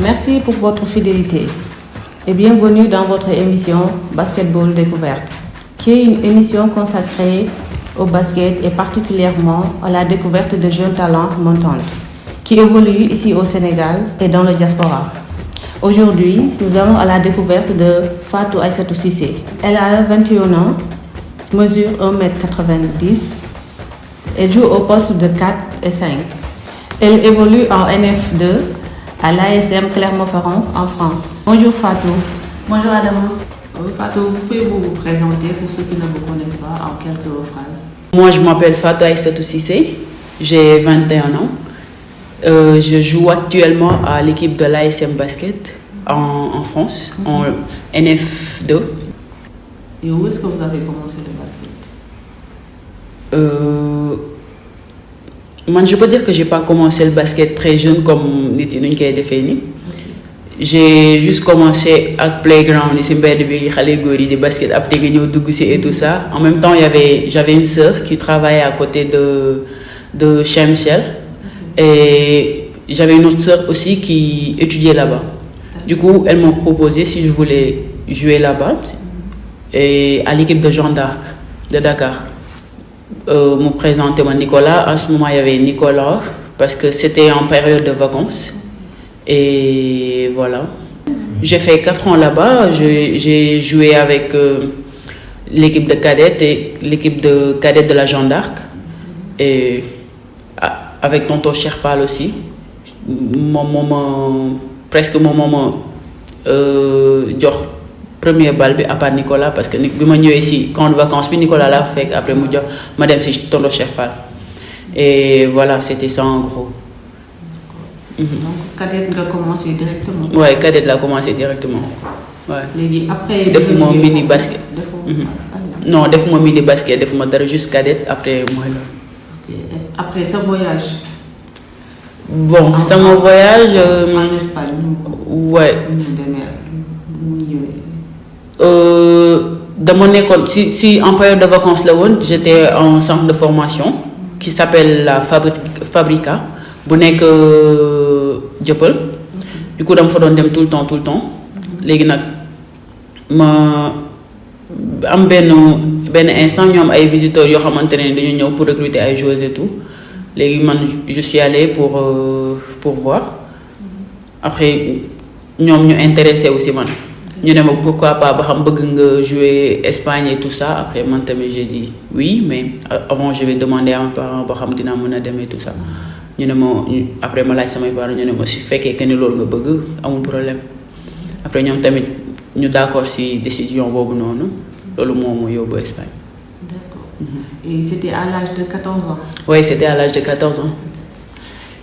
Merci pour votre fidélité et bienvenue dans votre émission Basketball Découverte, qui est une émission consacrée au basket et particulièrement à la découverte de jeunes talents montants qui évoluent ici au Sénégal et dans le diaspora. Aujourd'hui, nous allons à la découverte de Fatou Aïssatou Cissé. Elle a 21 ans, mesure 1m90, elle joue au poste de 4 et 5. Elle évolue en NF2 à l'ASM Clermont-Ferrand en France. Bonjour Fatou. Bonjour Adama. Fatou, pouvez-vous vous présenter pour ceux qui ne vous connaissent pas en quelques phrases? Moi, je m'appelle Fatou Aïssatou Cissé, j'ai 21 ans. Je joue actuellement à l'équipe de l'ASM Basket en France, en NF2. Et où est-ce que vous avez commencé le basket? Moi, je peux dire que je n'ai pas commencé le basket très jeune comme Nitinou qui a défini. J'ai juste commencé à playground, des basket, après et tout ça. En même temps, j'avais une sœur qui travaillait à côté de chez Michel. Et j'avais une autre sœur aussi qui étudiait là-bas. Du coup, elle m'a proposé si je voulais jouer là-bas et à l'équipe de Jeanne d'Arc de Dakar. Me présenter Nicolas. En ce moment, il y avait Nicolas parce que c'était en période de vacances. Et voilà. J'ai fait 4 ans là-bas. J'ai joué avec l'équipe de cadettes et l'équipe de cadettes de la Jeanne d'Arc. Et avec tonton Cherfal aussi. Presque mon moment premier balle à part Nicolas parce que je suis ici quand de vacances puis Nicolas l'a fait après madame c'est tonton Cherfal. Et voilà, c'était ça en gros. Donc cadette a commencé directement. Ouais, cadette a commencé directement. Ouais. Après defuma mini basket. Non, defuma mini basket, defuma juste cadette après moi là. Après ce voyage. Bon, c'est mon voyage. En Espagne. Ouais. Dans mon école, si en période de vacances là, j'étais en centre de formation qui s'appelle la Fabrica. Bonne que Djopel. Du coup, je me tout le temps. Les gars, am ben instant ñom ay visiteurs yo xamantene dañu ñëw pour recruter ay joueurs et tout. Je suis allée pour voir. Après ñom ñu intéressé aussi man. Ñu ne pourquoi pas ba xam bëgg nga jouer Espagne et tout ça. Après man tamit j'ai dit oui, mais avant je vais demander à mes parents ba xam dina mëna démé tout ça. Ñu ne après ma laaj samay parents ñu ne si fekkee que ni loolu nga bëgg amul problème. Après ñom tamit ñu d'accord ci décision bobu nonu. Loolu moo yóbbu Espagne. D'accord. Et c'était à l'âge de 14 ans? Oui, c'était à l'âge de 14 ans.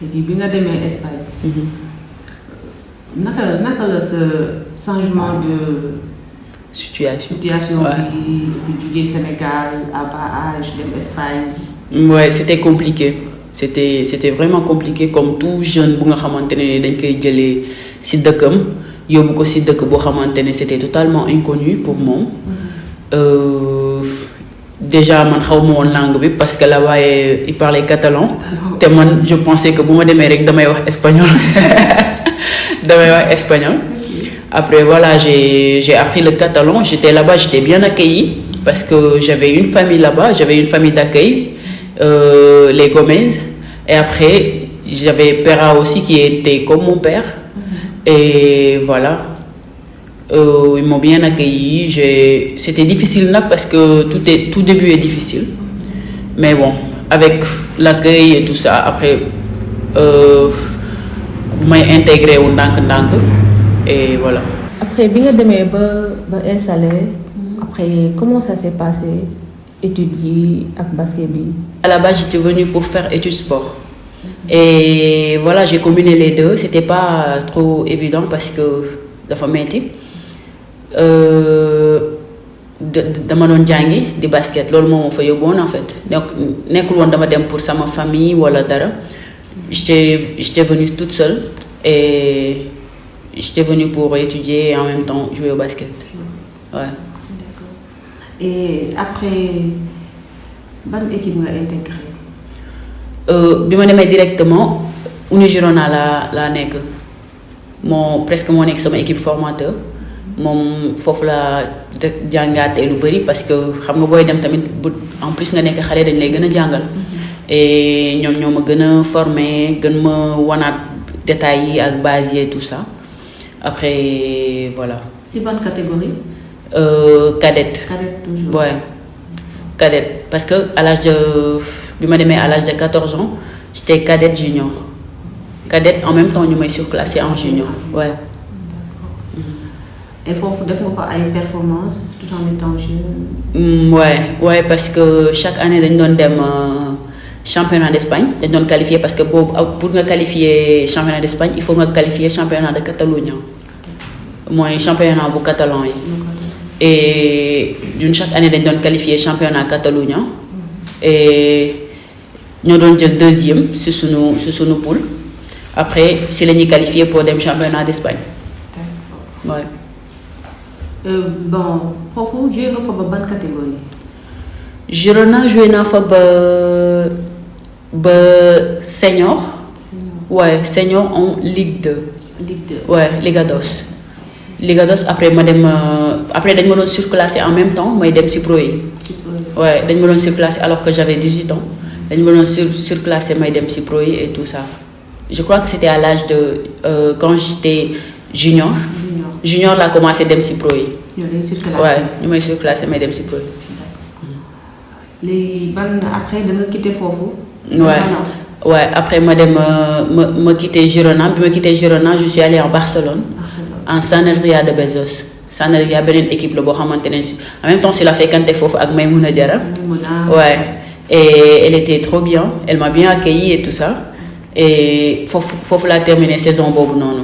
Et puis, quand tu es Espagne, naka la ce changement de situation puis du Sénégal à bas âge de l'Espagne? Ouais, c'était compliqué. C'était vraiment compliqué comme tout jeune bu nga xamantene dañ koy jëlé ci dëkkam yóbbu ko ci dëkk bo xamantene c'était totalement inconnu pour moi. Déjà man xawma won langue bi parce que là-bas il parlait catalan té man je pensais que buma démé rek damay wax espagnol. Après voilà, j'ai appris le catalan, j'étais là-bas, j'étais bien accueillie parce que j'avais une famille là-bas, j'avais une famille d'accueil, les Gomez, et après j'avais Pera aussi qui était comme mon père. Et voilà. Ils m'ont bien accueilli. C'était difficile là parce que tout début est difficile. Mais bon, avec l'accueil et tout ça, après, m'ai intégré au Ndank et voilà. Après, bien de installé. Après, comment ça s'est passé? Étudier avec basket? À la base, j'étais venue pour faire études sport. Et voilà, j'ai combiné les deux. C'était pas trop évident parce que la famille dama doon jàngi di basket loolu moo ma fa yóbboon en fait nekkul woon dama dem pour sama famille wala dara. J'étais venue toute seule et j'étais venue pour étudier et en même temps jouer au basket. Ouais. D'accord. Et après quelle équipe nga intégré? Bi ma demee directement Uni Girona la nekk. presque mon ex sama équipe formateur moom foofu la jàngaatee lu bëri parce que xam nga booy dem tamit en plus nga nekk xale dañ lay gën a jàngal et ñoom ñoo ma gën a formé gën ma wanaat détails yi ak base yi et tout ça après voilà. Si bonne catégorie? Cadette. Cadette toujours. Ouais. Cadette parce que à l'âge de bi ma demee à l'âge de 14 ans j'étais cadette junior. Cadette en même temps ñu may surclassé en junior ouais. Et foofu def nga ko ay performances tout en étant jeune. Ouais parce que chaque année dañ doon dem championnat d'Espagne dañ doon qualifier parce que boobu pour nga qualifier championnat d'Espagne il faut nga qualifier championnat de Catalunya mooy championnat bu catalan yi. Et chaque année dañ doon qualifier championnat Catalunya et ñoo doon jël deuxième sur sunu poule après si la ñuy qualifier pour dem championnat d'Espagne. Ouais. Bon foofu joué nga fa ba ban catégorie? Girona joué naa fa ba senior. Ouais senior en Ligue 2. Ligue 2. Ouais Liga 2. Liga 2 après ma dem après dañ ma doon surclassé en même temps may dem ci pro yi. Ouais dañ ma doon surclassé alors que j'avais 18 ans dañ ma doon surclassé may dem ci pro yi et tout ça. Je crois que c'était à l'âge de quand j'étais junior laa commencé dem ci pro yi. Ouais ñu may surclassé may dem ci pro yi. léegi après da nga quitté foofu. Ouais après ma dem ma quitté Girona bi ma quitté Girona je suis allée en Barcelone. En Saneria de Bezos. Saneria beneen équipe la boo xamante ne en même temps si la fekkante foofu ak Maïmouna Diarra. Ouais et elle était trop bien elle m'a bien accueilli et tout ça et foofu laa terminé saison boobu noonu.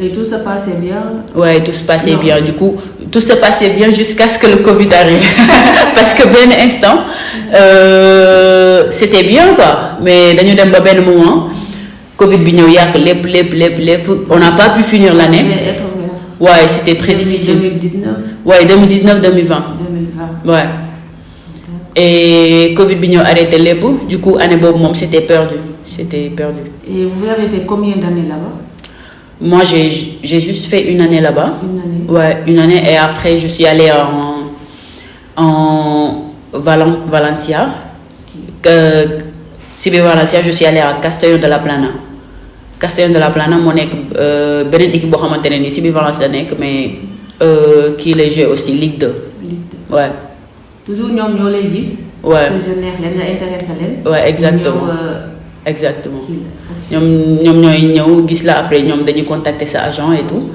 Et tout se passait bien? Ouais, tout se passait bien. Du coup, tout se passait bien jusqu'à ce que le Covid arrive. Parce que ben instant, c'était bien quoi. Mais dañu dem ba benn moment, Covid bi ñëw yàq lépp. On n'a pas pu finir l'année. Ouais, c'était très difficile. 2019? Ouais, 2019, 2020. 2020. Ouais. Et Covid bi ñëw arrêté lépp. Du coup, année boobu moom c'était perdu. C'était perdu. Et vous avez fait combien d'années là-bas? Moi, j'ai juste fait une année là-bas. Une année. Ouais, une année. Et après, je suis allée en Valencia. Cibe Valencia, je suis allée à Castellón de la Plana. Castellón de la Plana, mon équipe, beneen équipe boo xamante ne nii Cibe Valencia la nekk mais kii lay joué aussi Ligue 2. Ligue 2. Ouais. Toujours ñoom ñoo lay gis. Ouais. Ce jeune leen nga intéressé leen. Ouais, exactement. Exactement. ñoom ñooy ñëw gis la après ñoom dañuy contacter sa agent et tout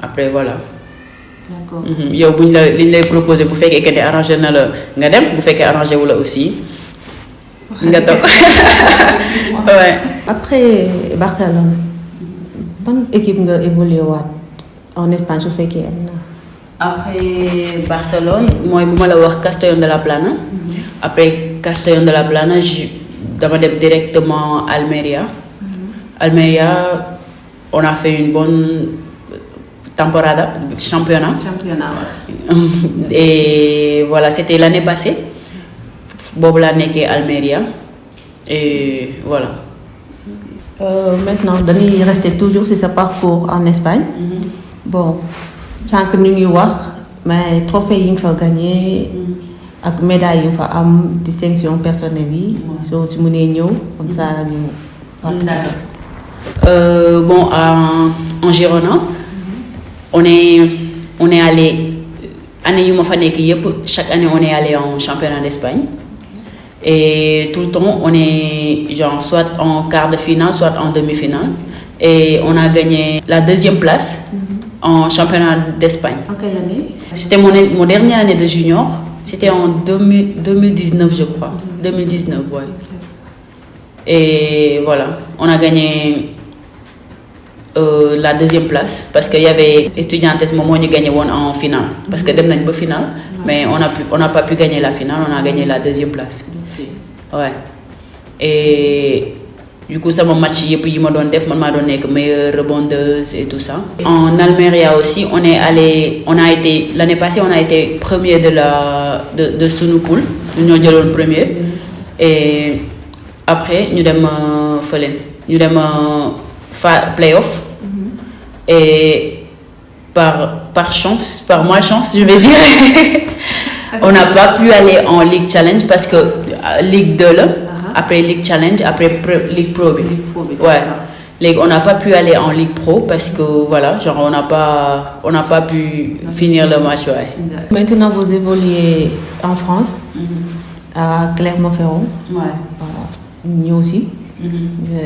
après voilà. D'accord. yow buñ la liñ lay proposer bu fekkee que ne arrangé na la nga dem bu fekkee arrangé wu la aussi nga toog. Ouais. Après Barcelone ban équipe nga évolué waat en Espagne su fekkee am na. Après Barcelone mooy bu ma la wax Castellón de la Plana. Après Castellón de la Plana dama dem directement Almeria. Almeria, on a fait une bonne temporada, championnat. Ouais. Et voilà, c'était l'année passée. Bob l'année qui est Almeria. Et voilà. Maintenant, Dani restait toujours sur ce parcours en Espagne. Bon, sans que nous n'y voir, mais trophée il faut gagner. Avec médaille il faut am distinction personnelle. So si vous n'êtes comme ça nous. Bon, en Girona, on est allé, chaque année on est allé en championnat d'Espagne. Et tout le temps, on est genre soit en quart de finale, soit en demi-finale. Et on a gagné la deuxième place en championnat d'Espagne. En quelle année? C'était mon dernière année de junior. C'était en 2019, je crois. 2019, ouais. Et voilà, on a gagné la deuxième place parce qu'il y avait Estudiantes moment ñu gagné en finale parce que dem nañ ba finale mais on n'a pas pu gagner la finale, on a gagné la deuxième place. Ouais. Et du coup sama match yëpp yi ma doon def man maa doon nekk meilleure rebondeuse et tout ça. En Almeria aussi on a été l'année passée on a été premier de sunu poule ñoo jëloon premier et après ñu dem playoff. Et par chance, par malchance, je vais dire, on n'a pas pu aller en Ligue Challenge parce que Ligue 2 là, après Ligue Challenge, après Ligue Pro. Ouais. On n'a pas pu aller en Ligue Pro parce que voilà, genre on n'a pas pu finir le match. Ouais. Maintenant, vous évoluez en France, à Clermont-Ferrand. Ouais. Nous aussi.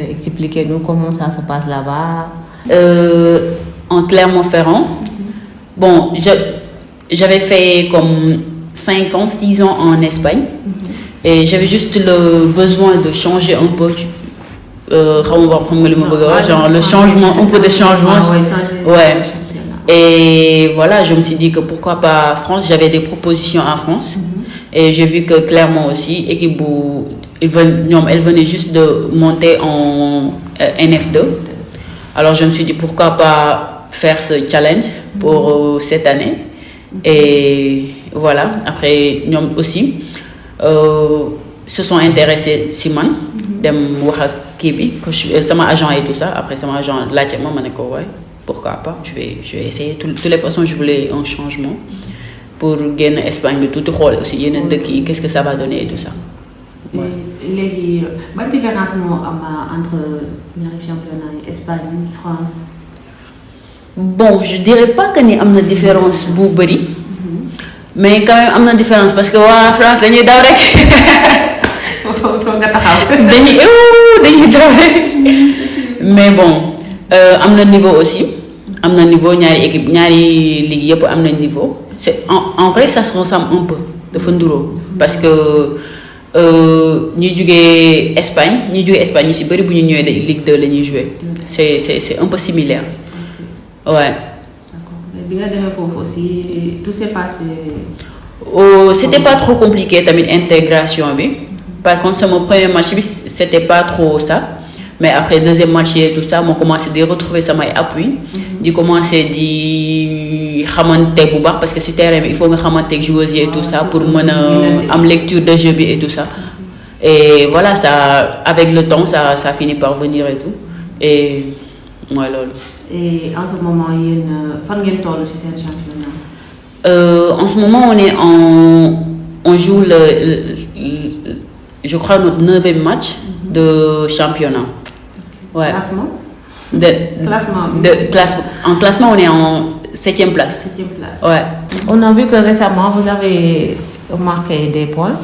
Expliquez-nous comment ça se passe là-bas. En Clermont-Ferrand, bon, j'avais fait comme 5 ans, 6 ans en Espagne. Et j'avais juste le besoin de changer un peu. Genre le changement, un peu de changement. Ouais. Et voilà, je me suis dit que pourquoi pas France. J'avais des propositions en France. Et j'ai vu que Clermont aussi, équipe où elle venait juste de monter en NF2. Alors je me suis dit pourquoi pas faire ce challenge pour cette année. Et voilà, après nous aussi se sont intéressés Simon dem wax ak kii bi sama agent et tout ça. Après sama agent laajte ma ne ko ouais, pourquoi pas, je vais essayer. De toutes les façons je voulais un changement pour génn Espagne bi tout xool aussi yeneen dëkk yi qu'est-ce que ça va donner et tout ça. Ouais. Léegi ban différence moo am entre ñaari championnat yi Espagne France? Bon, je dirais pas que ni am na différence bu bëri, mais quand même am na différence parce que waa France dañuy daw rek. Foo nga taxaw. dañuy daw rek. Mais bon, am na niveau aussi. Am na niveau ñaari équipe ñaari ligue yëpp am na niveau. C'est en vrai ça se ressemble un peu dafa nduroo parce que ñi jógee Espagne ñu si bëri bu ñu ñëwee Ligue 2 la ñuy jouer. C'est un peu similaire. Ouais. D'accord. Bi nga demee foofu aussi tout s'est passé. C'était pas trop compliqué tamit intégration bi. Par contre mon premier match bi c'était pas trop ça. Mais après deuxième match et tout ça, j'ai commencé à retrouver ça appui. J'ai commencé à xamanté bu baax parce que sur terrain il faut nga xamanté joueurs et tout ça pour am lecture de jeu et tout ça. Et voilà, ça avec le temps ça finit par venir et tout. Et moi lolo. Et en ce moment fan ngeen tollu ci sen championnat? En ce moment on joue je crois notre 9e match de championnat. Ouais. En classement, on est en 7e place. 7e place. Ouais. On a vu que récemment, vous avez marqué des points.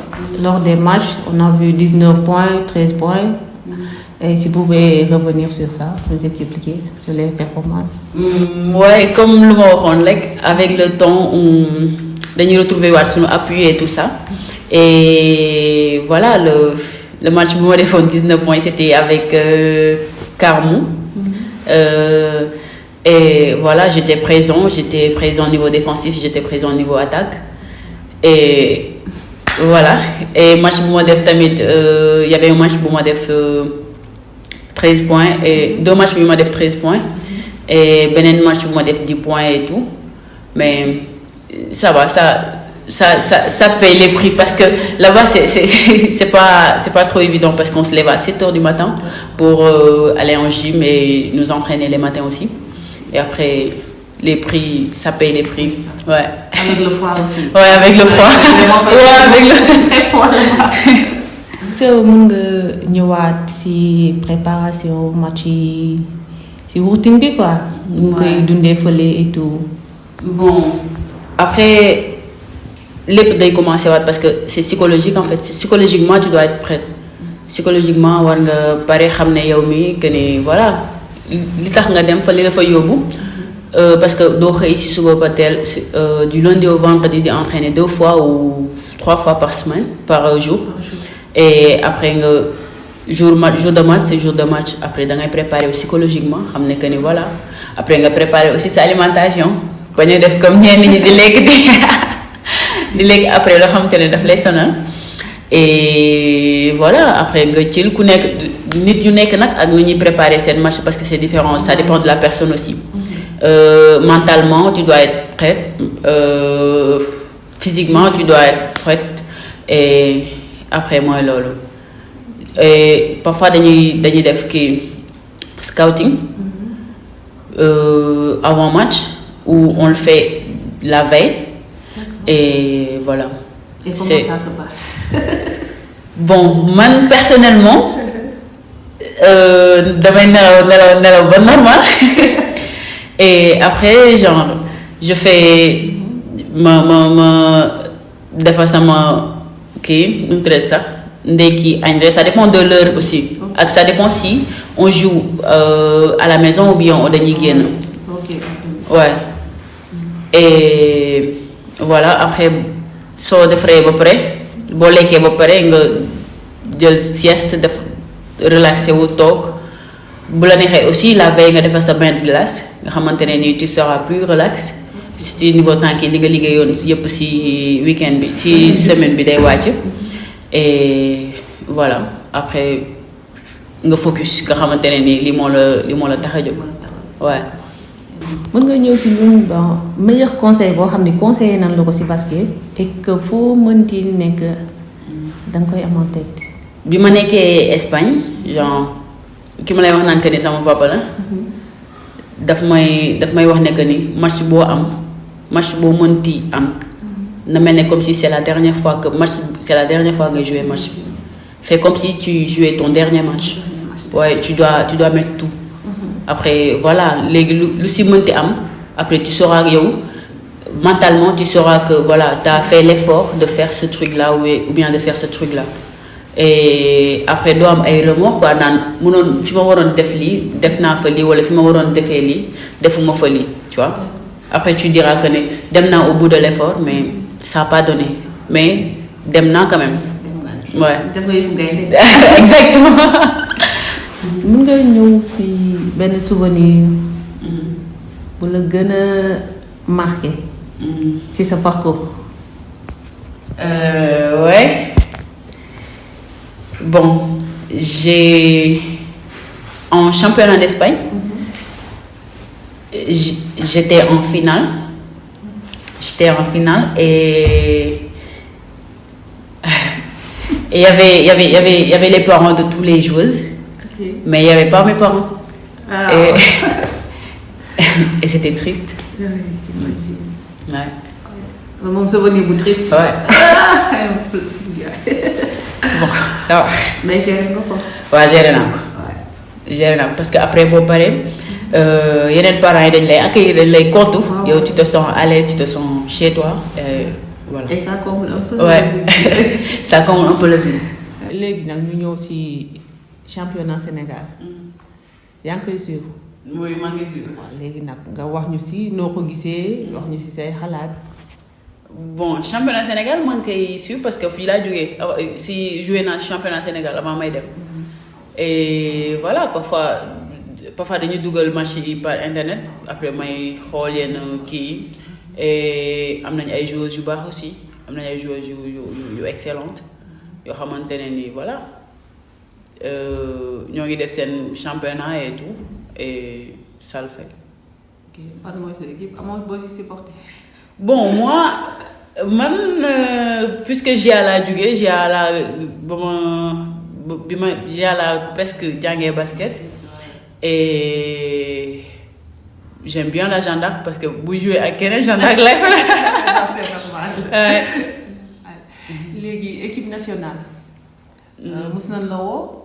Lors des matchs, on a vu 19 points, 13 points. Et si vous pouvez revenir sur ça, nous expliquer sur les performances. Ouais, comme le mot avec le temps, on a retrouvé son appui et tout ça. Et voilà, le match où on a fait 19 points, c'était avec Carmou. Et voilà, j'étais présent au niveau défensif, j'étais présent au niveau attaque. Et voilà. Et match où il y avait un match où on a fait 13 points et 2 matchs où on a fait 13 points et un match où on a fait 10 points et tout. Mais ça va, ça paye les prix parce que là-bas c'est pas trop évident parce qu'on se lève à 7h du matin pour aller en gym et nous entraîner les matins aussi. Et après les prix, ça paye les prix. Ouais. Avec le froid aussi. Ouais, avec le froid. Ouais, avec le très froid. Est-ce que vous pouvez ñëwaat ci préparation match yi ci routine bi quoi. Ñu koy dundee fële et tout. Bon, après lépp day commencer parce que c'est psychologique en fait. Psychologiquement tu dois être prête. Psychologiquement war nga pare xam ne yow mi que ne voilà li tax nga dem fa li la fa yóbbu. Parce que doo xëy si suba ba teel du lundi au vendredi di entraîner 2 fois ou 3 fois par jour. Et après nga jour de match après da ngay préparer psychologiquement xam ne que ni voilà après nga préparer aussi sa alimentation bañ a def comme ñenn ñi di lekk après loo xamante ne daf lay sonal. Et voilà, après nga chill ku nekk nit yu nekk nag ak nu ñuy préparer seen match parce que c'est différent, ça dépend de la personne aussi. Mentalement tu dois être prête, physiquement tu dois être prête. Et après moi lolo et parfois dañuy def scouting avant match où on le fait la veille. Et voilà. Et comment ça se passe? Bon, moi personnellement, damay nelaw ba normal. Et après, genre, je fais des fois sama kii nu mu tuddati sax ndekki añ reer ça dépend de l'heure aussi. ak ça dépend si on joue à la maison ou bien dañuy génn. Ouais. Et voilà après soo defaree ba pare boo lekkee ba pare nga jël sieste def relaxé wu toog bu la neexee aussi la veille nga defal sa bain de glace nga xamante ne ni tu seras plus relax si niveau temps ki li nga liggéeyoon yëpp si week-end bi si semaine bi day wàcc et voilà après nga focus nga xamante ne ni li moo la tax a jóg ouais. mën nga ñëw ci ñun bon meilleur conseil boo xam ne conseillé nañ la ko ci basket et que foo mënti nekk da nga koy am en tête. bi ma nekkee Espagne genre ki ma lay wax naan que ni sama papa la daf may wax ne que ni match boo mënti am na mel ne comme si c'est la dernière fois nga jouer match fais comme si tu jouais ton dernier match. Ouais, tu dois mettre tout. Après voilà léegi lu si mënti am après tu sauras yow mentalement tu sauras que voilà tu as fait l'effort de faire ce truc là ou bien de faire ce truc là et après doo am ay remords quoi naan mënoon fi ma waroon def lii def naa fa lii wala fi ma waroon defee lii defuma fa lii tu vois après tu diras que ne dem naa au bout de l'effort mais ça a pas donné mais dem naa quand même. Ouais. Exactement. mën nga ñëw ci benn souvenir bu la gën a marqué ci sa parcours. Ouais. Bon, en championnat d'Espagne, j'étais en finale et il y avait les parents de tous les joueuses. Okay. Mais il n'y avait pas mes parents. Ah. Et c'était triste. Oui, j'imagine. Ouais. Mon souvenir est triste. Ouais. Bon, ça va. Mais géré nga ko. Ouais, géré naa ko parce que après boo paree yeneen parents yi dañ lay accueillir dañ lay kottu. yow tu te sens à l'aise, tu te sens chez toi. Voilà. Et ça comble un peu. Ouais. Ça comble un peu le vide. léegi nag ñu ñëw ci championnat Sénégal. yaa ngi koy suivre. oui maa ngi suivre. waaw léegi nag nga wax ñu ci noo ko gisee wax ñu ci say xalaat. Bon championnat Sénégal maa ngi koy suivre parce que fii laa jógee si joué naa championnat Sénégal avant may dem. Et voilà parfois dañuy dugal match yi par internet après may xool yenn kii et am nañu ay joueuses yu baax aussi am nañu ay joueuses yu excellentes yoo xamante ne ni voilà ñoo ngi def seen championnat et tout et ça le fait. Ok ban mooy sa équipe amoo boo ci supporté. Bon moi puisque j'ai à la presque jàngee basket et j'aime bien la Jeanne d'Arc parce que bu jouer ak keneen Jeanne d'Arc lay fa. C'est normal. léegi équipe nationale. mos nañ la woo.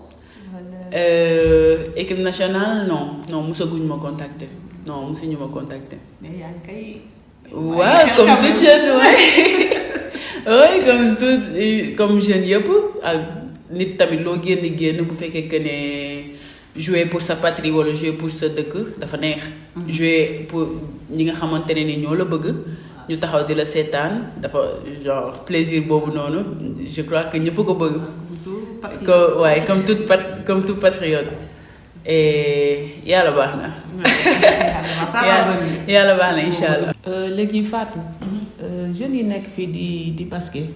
Équipe nationale non mosaguñ ma contacter non mosuñu ma contacter. mais yaa ngi kay. waaw comme toute jeune oui comme jeune yëpp ak nit tamit loo génn bu fekkee que ne jouer pour sa patrie wala jouer pour sa dëkk dafa neex. jouer pour ñi nga xamante ne ni ñoo la bëgg ñu taxaw di la seetaan dafa genre plaisir boobu noonu je crois que ñëpp ko bëgg. comme tout patriote. et yàlla baax na. yàlla baax na incha allah. léegi Fatou. jeunes yi nekk fii di basket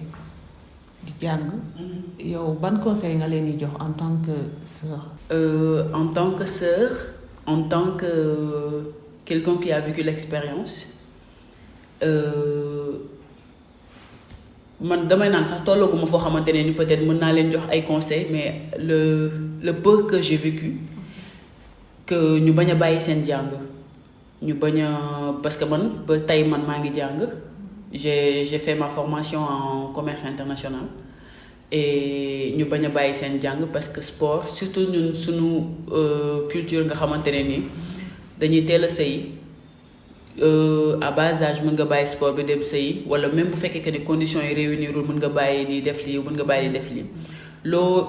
di jàng. yow ban conseil nga leen di jox en tant que sœur. En tant que sœur en tant que quelqu'un qui a vécu l'expérience man damay naan sax tollaguma foo xamante ne ni peut-être mën naa leen jox ay conseils mais le peu que j'ai vécu que ñu bañ a bàyyi seen jàng ñu bañ a parce que man ba tey man maa ngi jàng j'ai fait ma formation en commerce international et ñu bañ a bàyyi seen jàng parce que sport surtout ñun suñu culture nga xamante ne ni dañuy teel a sëy à bas âge mën nga bàyyi sport bi dem sëy wala même bu fekkee que ne conditions yi réunirul mën nga bàyyi di def lii mën nga bàyyi di def lii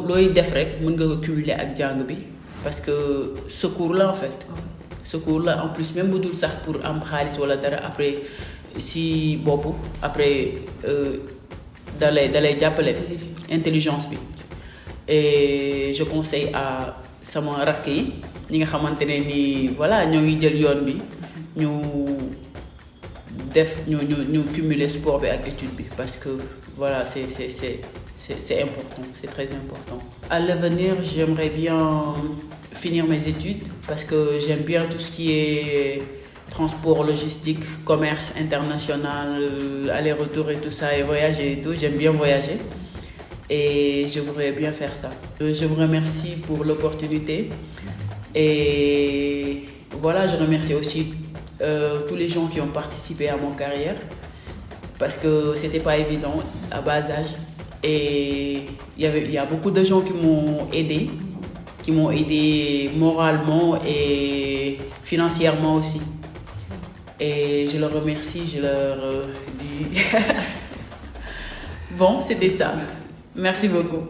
looy def rek mën nga ko cumuler ak jàng bi parce que secours là en fait secours là en plus même bu dul sax pour am xaalis wala dara après si bopp après dalay jàppale intelligence bi et je conseille à sama rakk yi ñi nga xamante ne ni voilà ñoo ngi jël yoon bi ñu cumuler sport bi ak étude bi parce que voilà c'est important, c'est très important. À l'avenir, j'aimerais bien finir mes études parce que j'aime bien tout ce qui est transport, logistique, commerce international, aller-retour et tout ça, et voyager et tout. J'aime bien voyager et je voudrais bien faire ça. Je vous remercie pour l'opportunité et voilà, je remercie aussi tous les gens qui ont participé à mon carrière parce que c'était pas évident à bas âge. Et il y a beaucoup de gens qui m'ont aidé moralement et financièrement aussi. Et je leur remercie, je leur dis... Bon, c'était ça. Merci beaucoup.